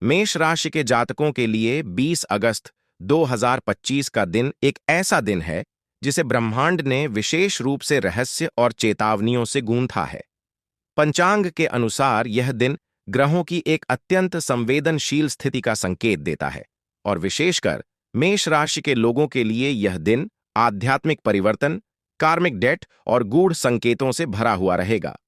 मेष राशि के जातकों के लिए 20 अगस्त 2025 का दिन एक ऐसा दिन है जिसे ब्रह्मांड ने विशेष रूप से रहस्य और चेतावनियों से गूंथा है। पंचांग के अनुसार यह दिन ग्रहों की एक अत्यंत संवेदनशील स्थिति का संकेत देता है और विशेषकर मेष राशि के लोगों के लिए यह दिन आध्यात्मिक परिवर्तन, कार्मिक डेट और गूढ़ संकेतों से भरा हुआ रहेगा।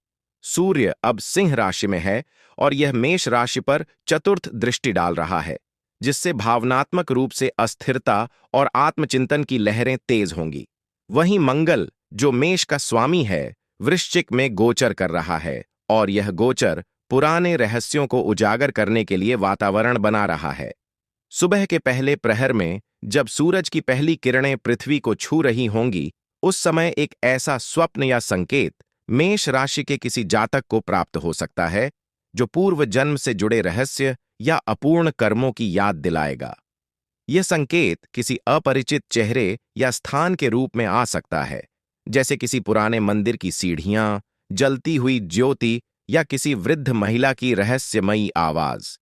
सूर्य अब सिंह राशि में है और यह मेष राशि पर चतुर्थ दृष्टि डाल रहा है, जिससे भावनात्मक रूप से अस्थिरता और आत्मचिंतन की लहरें तेज होंगी। वहीं मंगल, जो मेष का स्वामी है, वृश्चिक में गोचर कर रहा है और यह गोचर पुराने रहस्यों को उजागर करने के लिए वातावरण बना रहा है। सुबह के पहले प्रहर में जब सूरज की पहली किरणें पृथ्वी को छू रही होंगी, उस समय एक ऐसा स्वप्न या संकेत मेष राशि के किसी जातक को प्राप्त हो सकता है जो पूर्व जन्म से जुड़े रहस्य या अपूर्ण कर्मों की याद दिलाएगा। यह संकेत किसी अपरिचित चेहरे या स्थान के रूप में आ सकता है, जैसे किसी पुराने मंदिर की सीढ़ियां, जलती हुई ज्योति या किसी वृद्ध महिला की रहस्यमयी आवाज।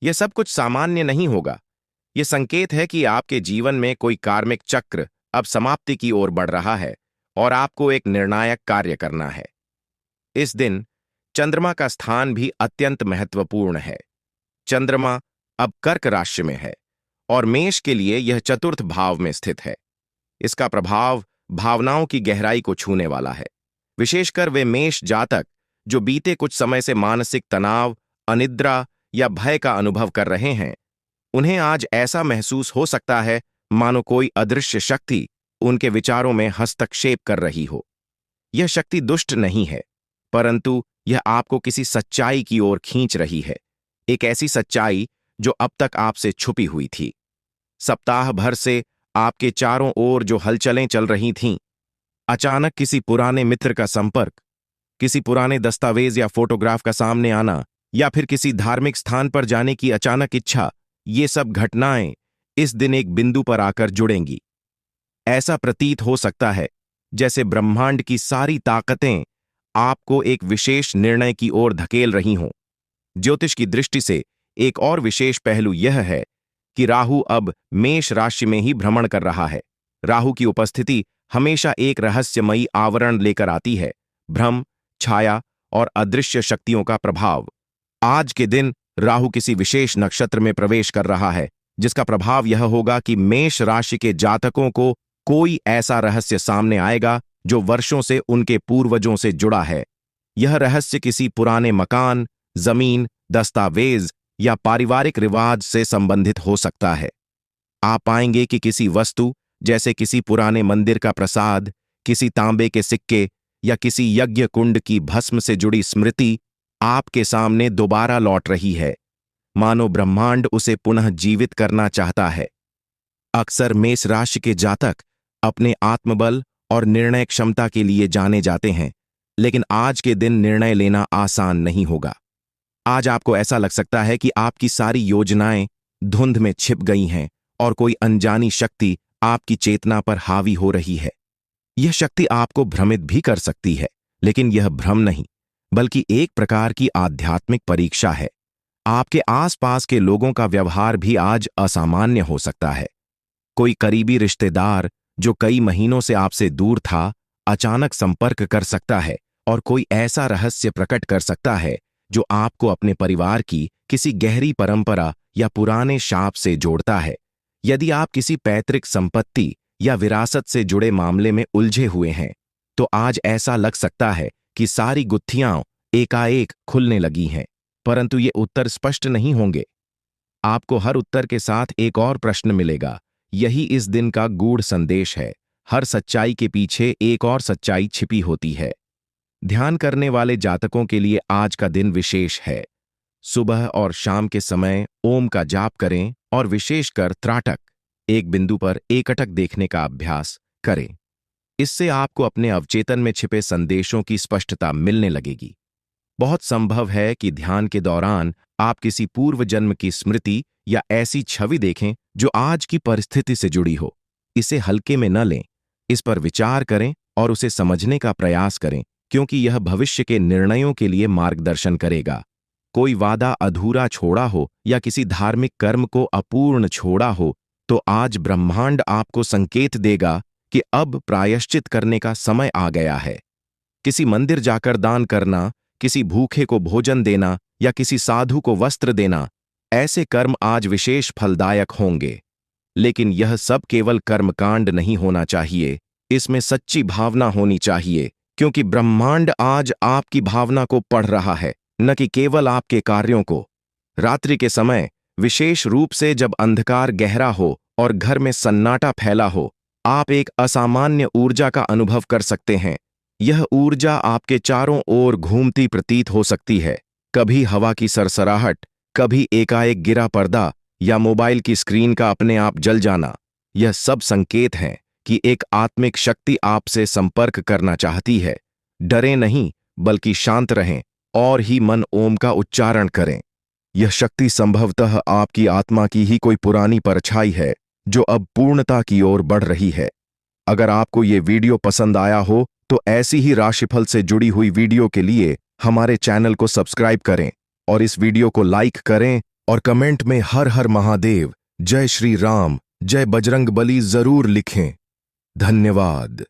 यह सब कुछ सामान्य नहीं होगा। यह संकेत है कि आपके जीवन में कोई कार्मिक चक्र अब समाप्ति की ओर बढ़ रहा है और आपको एक निर्णायक कार्य करना है। इस दिन चंद्रमा का स्थान भी अत्यंत महत्वपूर्ण है। चंद्रमा अब कर्क राशि में है और मेष के लिए यह चतुर्थ भाव में स्थित है। इसका प्रभाव भावनाओं की गहराई को छूने वाला है। विशेषकर वे मेष जातक जो बीते कुछ समय से मानसिक तनाव, अनिद्रा या भय का अनुभव कर रहे हैं, उन्हें आज ऐसा महसूस हो सकता है मानो कोई अदृश्य शक्ति उनके विचारों में हस्तक्षेप कर रही हो। यह शक्ति दुष्ट नहीं है, परंतु यह आपको किसी सच्चाई की ओर खींच रही है, एक ऐसी सच्चाई जो अब तक आपसे छुपी हुई थी। सप्ताह भर से आपके चारों ओर जो हलचलें चल रही थीं, अचानक किसी पुराने मित्र का संपर्क, किसी पुराने दस्तावेज या फोटोग्राफ का सामने आना या फिर किसी धार्मिक स्थान पर जाने की अचानक इच्छा, ये सब घटनाएं इस दिन एक बिंदु पर आकर जुड़ेंगी। ऐसा प्रतीत हो सकता है जैसे ब्रह्मांड की सारी ताकतें आपको एक विशेष निर्णय की ओर धकेल रही हों। ज्योतिष की दृष्टि से एक और विशेष पहलू यह है कि राहु अब मेष राशि में ही भ्रमण कर रहा है। राहु की उपस्थिति हमेशा एक रहस्यमयी आवरण लेकर आती है, भ्रम, छाया और अदृश्य शक्तियों का प्रभाव। आज के दिन राहु किसी विशेष नक्षत्र में प्रवेश कर रहा है, जिसका प्रभाव यह होगा कि मेष राशि के जातकों को कोई ऐसा रहस्य सामने आएगा जो वर्षों से उनके पूर्वजों से जुड़ा है। यह रहस्य किसी पुराने मकान, जमीन, दस्तावेज या पारिवारिक रिवाज से संबंधित हो सकता है। आप पाएंगे कि किसी वस्तु, जैसे किसी पुराने मंदिर का प्रसाद, किसी तांबे के सिक्के या किसी यज्ञ कुंड की भस्म से जुड़ी स्मृति आपके सामने दोबारा लौट रही है, मानो ब्रह्मांड उसे पुनः जीवित करना चाहता है। अक्सर मेष राशि के जातक अपने आत्मबल और निर्णय क्षमता के लिए जाने जाते हैं, लेकिन आज के दिन निर्णय लेना आसान नहीं होगा। आज आपको ऐसा लग सकता है कि आपकी सारी योजनाएं धुंध में छिप गई हैं और कोई अनजानी शक्ति आपकी चेतना पर हावी हो रही है। यह शक्ति आपको भ्रमित भी कर सकती है, लेकिन यह भ्रम नहीं, बल्कि एक प्रकार की आध्यात्मिक परीक्षा है। आपके आसपास के लोगों का व्यवहार भी आज असामान्य हो सकता है। कोई करीबी रिश्तेदार जो कई महीनों से आपसे दूर था, अचानक संपर्क कर सकता है और कोई ऐसा रहस्य प्रकट कर सकता है जो आपको अपने परिवार की किसी गहरी परंपरा या पुराने शाप से जोड़ता है। यदि आप किसी पैतृक संपत्ति या विरासत से जुड़े मामले में उलझे हुए हैं, तो आज ऐसा लग सकता है कि सारी गुत्थियां एकाएक खुलने लगी हैं, परंतु ये उत्तर स्पष्ट नहीं होंगे। आपको हर उत्तर के साथ एक और प्रश्न मिलेगा। यही इस दिन का गूढ़ संदेश है। हर सच्चाई के पीछे एक और सच्चाई छिपी होती है। ध्यान करने वाले जातकों के लिए आज का दिन विशेष है। सुबह और शाम के समय ओम का जाप करें और विशेषकर त्राटक, एक बिंदु पर एकटक देखने का अभ्यास करें। इससे आपको अपने अवचेतन में छिपे संदेशों की स्पष्टता मिलने लगेगी। बहुत संभव है कि ध्यान के दौरान आप किसी पूर्व जन्म की स्मृति या ऐसी छवि देखें जो आज की परिस्थिति से जुड़ी हो। इसे हल्के में न लें, इस पर विचार करें और उसे समझने का प्रयास करें, क्योंकि यह भविष्य के निर्णयों के लिए मार्गदर्शन करेगा। कोई वादा अधूरा छोड़ा हो या किसी धार्मिक कर्म को अपूर्ण छोड़ा हो, तो आज ब्रह्मांड आपको संकेत देगा कि अब प्रायश्चित करने का समय आ गया है। किसी मंदिर जाकर दान करना, किसी भूखे को भोजन देना या किसी साधु को वस्त्र देना, ऐसे कर्म आज विशेष फलदायक होंगे। लेकिन यह सब केवल कर्मकांड नहीं होना चाहिए, इसमें सच्ची भावना होनी चाहिए, क्योंकि ब्रह्मांड आज आपकी भावना को पढ़ रहा है, न कि केवल आपके कार्यों को। रात्रि के समय, विशेष रूप से जब अंधकार गहरा हो और घर में सन्नाटा फैला हो, आप एक असामान्य ऊर्जा का अनुभव कर सकते हैं। यह ऊर्जा आपके चारों ओर घूमती प्रतीत हो सकती है। कभी हवा की सरसराहट, कभी एकाएक गिरा पर्दा या मोबाइल की स्क्रीन का अपने आप जल जाना। यह सब संकेत हैं कि एक आत्मिक शक्ति आपसे संपर्क करना चाहती है। डरें नहीं, बल्कि शांत रहें और ही मन ओम का उच्चारण करें। यह शक्ति संभवतः आपकी आत्मा की ही कोई पुरानी परछाई है, जो अब पूर्णता की ओर बढ़ रही है। अगर आपको ये वीडियो पसंद आया हो, तो ऐसी ही राशिफल से जुड़ी हुई वीडियो के लिए हमारे चैनल को सब्सक्राइब करें और इस वीडियो को लाइक करें और कमेंट में हर हर महादेव, जय श्री राम, जय बजरंग बली जरूर लिखें। धन्यवाद।